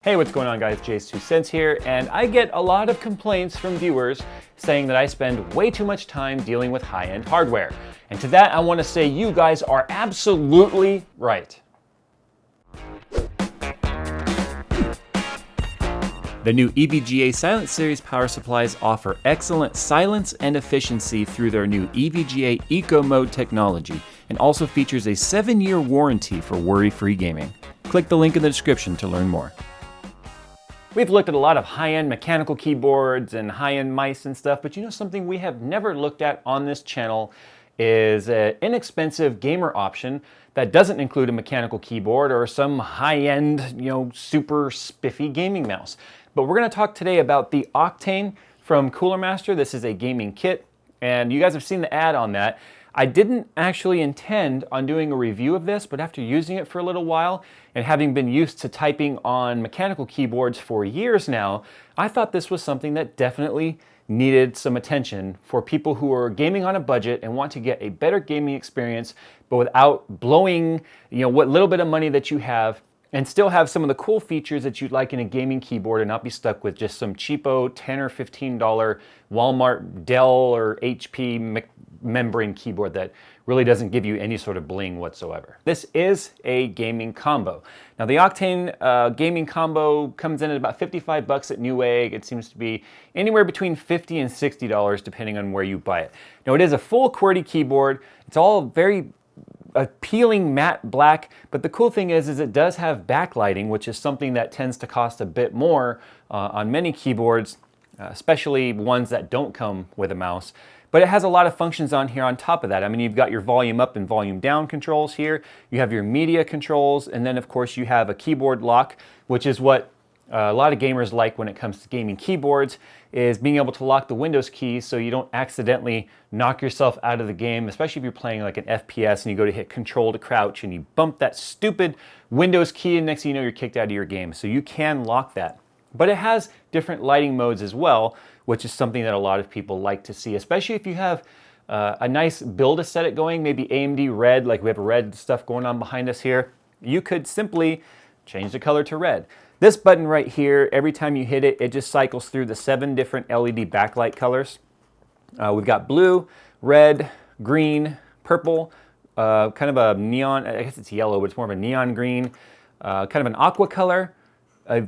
Hey, what's going on guys? JayzTwoCents here, and I get a lot of complaints from viewers saying that I spend way too much time dealing with high-end hardware. And to that, I want to say you guys are absolutely right. The new EVGA Silent Series power supplies offer excellent silence and efficiency through their new EVGA Eco Mode technology, and also features a 7-year warranty for worry-free gaming. Click the link in the description to learn more. We've looked at a lot of high-end mechanical keyboards and high-end mice and stuff, but you know something we have never looked at on this channel is an inexpensive gamer option that doesn't include a mechanical keyboard or some high-end, super spiffy gaming mouse. But we're going to talk today about the Octane from Cooler Master. This is a gaming kit, and you guys have seen the ad on that. I didn't actually intend on doing a review of this, but after using it for a little while and having been used to typing on mechanical keyboards for years now, I thought this was something that definitely needed some attention for people who are gaming on a budget and want to get a better gaming experience, but without blowing, what little bit of money that you have, and still have some of the cool features that you'd like in a gaming keyboard and not be stuck with just some cheapo $10 or $15 Walmart, Dell, or HP membrane keyboard that really doesn't give you any sort of bling whatsoever. This is a gaming combo. Now the Octane gaming combo comes in at about 55 bucks at Newegg. It seems to be anywhere between $50 and $60 depending on where you buy it. Now it is a full QWERTY keyboard. It's all very appealing matte black, but the cool thing is it does have backlighting, which is something that tends to cost a bit more on many keyboards, especially ones that don't come with a mouse. But it has a lot of functions on here on top of that. I mean, you've got your volume up and volume down controls here. You have your media controls, and then of course you have a keyboard lock, which is what a lot of gamers like when it comes to gaming keyboards, is being able to lock the Windows keys so you don't accidentally knock yourself out of the game, especially if you're playing like an FPS and you go to hit Control to crouch and you bump that stupid Windows key and next thing you know you're kicked out of your game. So you can lock that. But it has different lighting modes as well, which is something that a lot of people like to see, especially if you have a nice build aesthetic going, maybe AMD red, like we have red stuff going on behind us here. You could simply change the color to red. This button right here, every time you hit it, it just cycles through the 7 different LED backlight colors. We've got blue, red, green, purple, kind of a neon, I guess it's yellow, but it's more of a neon green, kind of an aqua color, a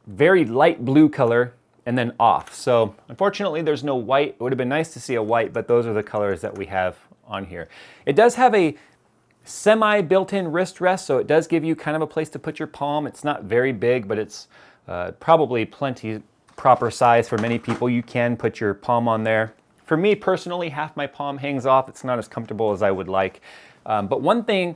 very light blue color, and then off. So unfortunately there's no white. It would have been nice to see a white, but those are the colors that we have on here. It does have a semi built-in wrist rest, so it does give you kind of a place to put your palm. It's not very big, but it's probably plenty proper size for many people. You can put your palm on there. For me personally, half my palm hangs off. It's not as comfortable as I would like. But one thing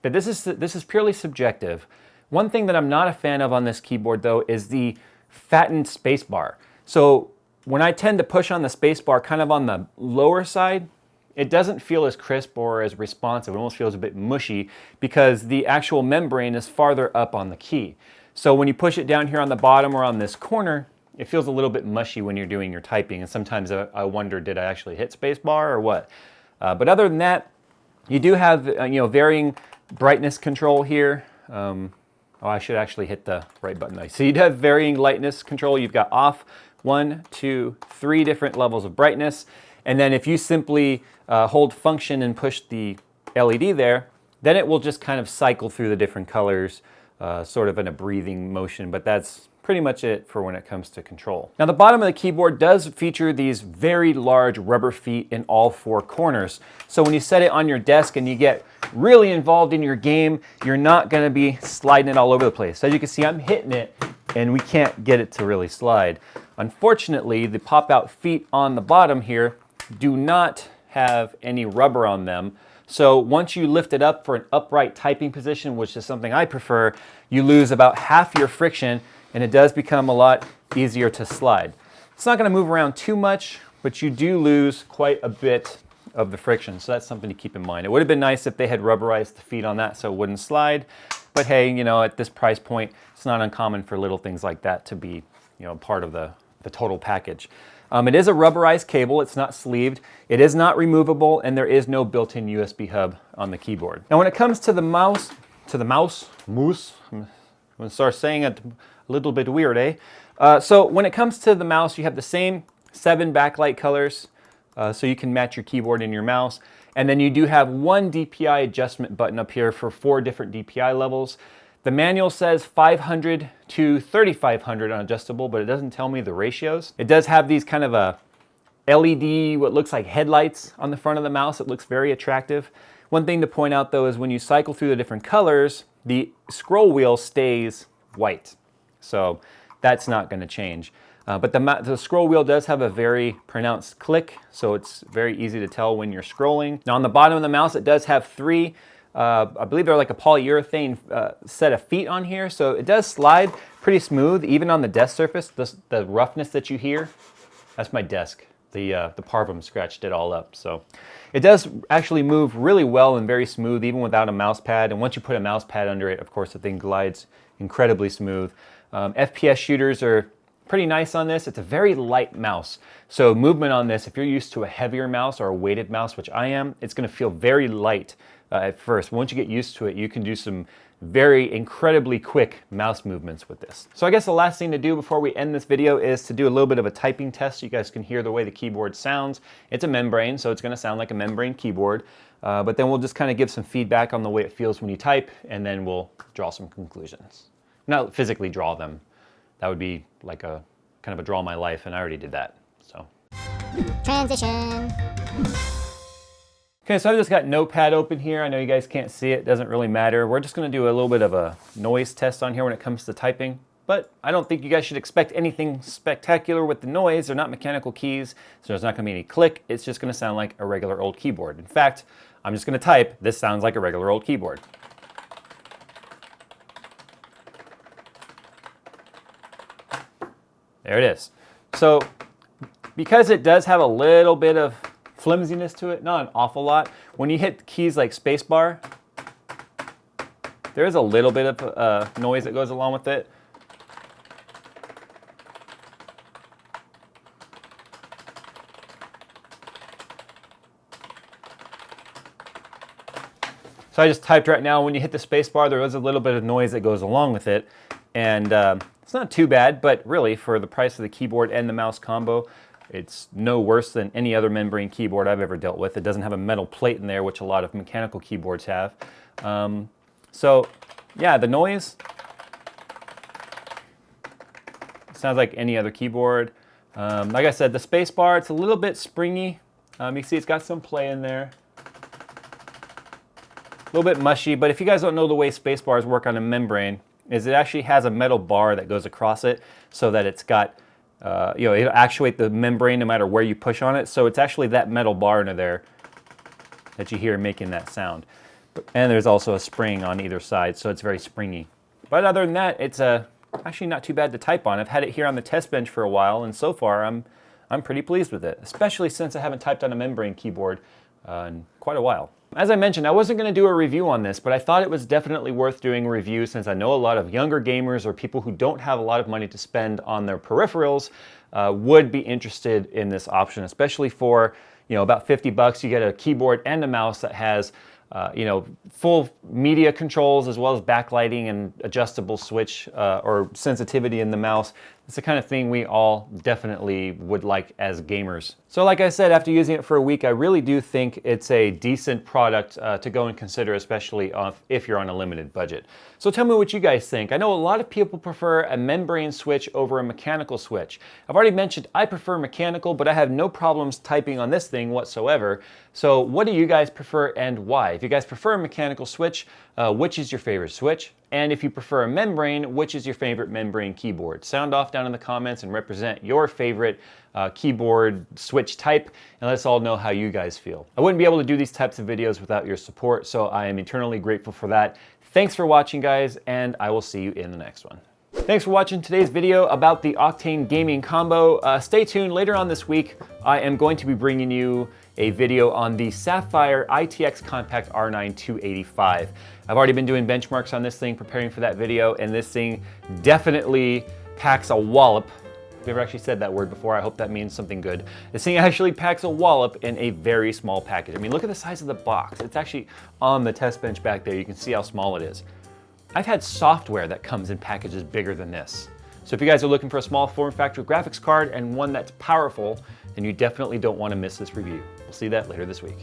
that this is purely subjective. One thing that I'm not a fan of on this keyboard though is the fattened space bar. So when I tend to push on the space bar kind of on the lower side, it doesn't feel as crisp or as responsive. It almost feels a bit mushy because the actual membrane is farther up on the key. So when you push it down here on the bottom or on this corner, it feels a little bit mushy when you're doing your typing. And sometimes I wonder, did I actually hit spacebar or what? But other than that, you do have varying brightness control here. I should actually hit the right button. So you'd have varying lightness control. You've got off, 1, 2, 3 different levels of brightness. And then if you simply hold function and push the LED there, then it will just kind of cycle through the different colors, sort of in a breathing motion, but that's pretty much it for when it comes to control. Now the bottom of the keyboard does feature these very large rubber feet in all 4 corners. So when you set it on your desk and you get really involved in your game, you're not gonna be sliding it all over the place. As you can see, I'm hitting it and we can't get it to really slide. Unfortunately, the pop-out feet on the bottom here do not have any rubber on them. So once you lift it up for an upright typing position, which is something I prefer, you lose about half your friction and it does become a lot easier to slide. It's not going to move around too much, but you do lose quite a bit of the friction. So that's something to keep in mind. It would have been nice if they had rubberized the feet on that so it wouldn't slide. But hey, at this price point, it's not uncommon for little things like that to be, part of the total package. It is a rubberized cable. It's not sleeved. It is not removable, and there is no built-in USB hub on the keyboard. Now, when it comes to the mouse, I'm going to start saying it A little bit weird, eh? So when it comes to the mouse, you have the same 7 backlight colors, so you can match your keyboard and your mouse. And then you do have one DPI adjustment button up here for 4 different DPI levels. The manual says 500 to 3500 on adjustable, but it doesn't tell me the ratios. It does have these kind of a LED, what looks like headlights on the front of the mouse. It looks very attractive. One thing to point out though is when you cycle through the different colors, the scroll wheel stays white. So that's not going to change. But the scroll wheel does have a very pronounced click, so it's very easy to tell when you're scrolling. Now on the bottom of the mouse, it does have 3, I believe they're like a polyurethane set of feet on here, so it does slide pretty smooth, even on the desk surface. The roughness that you hear, that's my desk. The parvum scratched it all up. So it does actually move really well and very smooth, even without a mouse pad. And once you put a mouse pad under it, of course, the thing glides incredibly smooth. FPS shooters are pretty nice on this. It's a very light mouse. So movement on this, if you're used to a heavier mouse or a weighted mouse, which I am, it's going to feel very light at first. Once you get used to it, you can do some very incredibly quick mouse movements with this. So I guess the last thing to do before we end this video is to do a little bit of a typing test so you guys can hear the way the keyboard sounds. It's a membrane, so it's going to sound like a membrane keyboard. But then we'll just kind of give some feedback on the way it feels when you type, and then we'll draw some conclusions. Not physically draw them. That would be like a kind of a draw my life, and I already did that. So transition. Okay, so I've just got Notepad open here. I know you guys can't see it, doesn't really matter. We're just gonna do a little bit of a noise test on here when it comes to typing, but I don't think you guys should expect anything spectacular with the noise. They're not mechanical keys, so there's not gonna be any click. It's just gonna sound like a regular old keyboard. In fact, I'm just gonna type, this sounds like a regular old keyboard. There it is. So because it does have a little bit of flimsiness to it, not an awful lot, when you hit keys like spacebar, there is a little bit of noise that goes along with it. So I just typed right now, when you hit the spacebar, there is a little bit of noise that goes along with it. And it's not too bad, but really for the price of the keyboard and the mouse combo, it's no worse than any other membrane keyboard I've ever dealt with. It doesn't have a metal plate in there, which a lot of mechanical keyboards have. So yeah, the noise sounds like any other keyboard. Like I said, the space bar, it's a little bit springy. You can see it's got some play in there. A little bit mushy, but if you guys don't know the way space bars work on a membrane, is it actually has a metal bar that goes across it so that it's got it'll actuate the membrane no matter where you push on it. So it's actually that metal bar under there that you hear making that sound. And there's also a spring on either side, so it's very springy. But other than that, it's actually not too bad to type on. I've had it here on the test bench for a while, and so far I'm pretty pleased with it, especially since I haven't typed on a membrane keyboard in quite a while. As I mentioned, I wasn't going to do a review on this, but I thought it was definitely worth doing a review since I know a lot of younger gamers or people who don't have a lot of money to spend on their peripherals would be interested in this option, especially for about 50 bucks. You get a keyboard and a mouse that has full media controls as well as backlighting and adjustable switch or sensitivity in the mouse. It's the kind of thing we all definitely would like as gamers. So like I said, after using it for a week, I really do think it's a decent product to go and consider, especially if you're on a limited budget. So tell me what you guys think. I know a lot of people prefer a membrane switch over a mechanical switch. I've already mentioned I prefer mechanical, but I have no problems typing on this thing whatsoever. So what do you guys prefer and why? If you guys prefer a mechanical switch, which is your favorite switch? And if you prefer a membrane, which is your favorite membrane keyboard? Sound off down in the comments and represent your favorite keyboard switch type, and let us all know how you guys feel. I wouldn't be able to do these types of videos without your support, so I am eternally grateful for that. Thanks for watching, guys, and I will see you in the next one. Thanks for watching today's video about the Octane gaming combo. Stay tuned. Later on this week, I am going to be bringing you a video on the Sapphire ITX Compact R9 285. I've already been doing benchmarks on this thing, preparing for that video, and this thing definitely packs a wallop. I've never actually said that word before. I hope that means something good. This thing actually packs a wallop in a very small package. I mean, look at the size of the box. It's actually on the test bench back there. You can see how small it is. I've had software that comes in packages bigger than this. So if you guys are looking for a small form factor graphics card and one that's powerful, then you definitely don't want to miss this review. We'll see that later this week.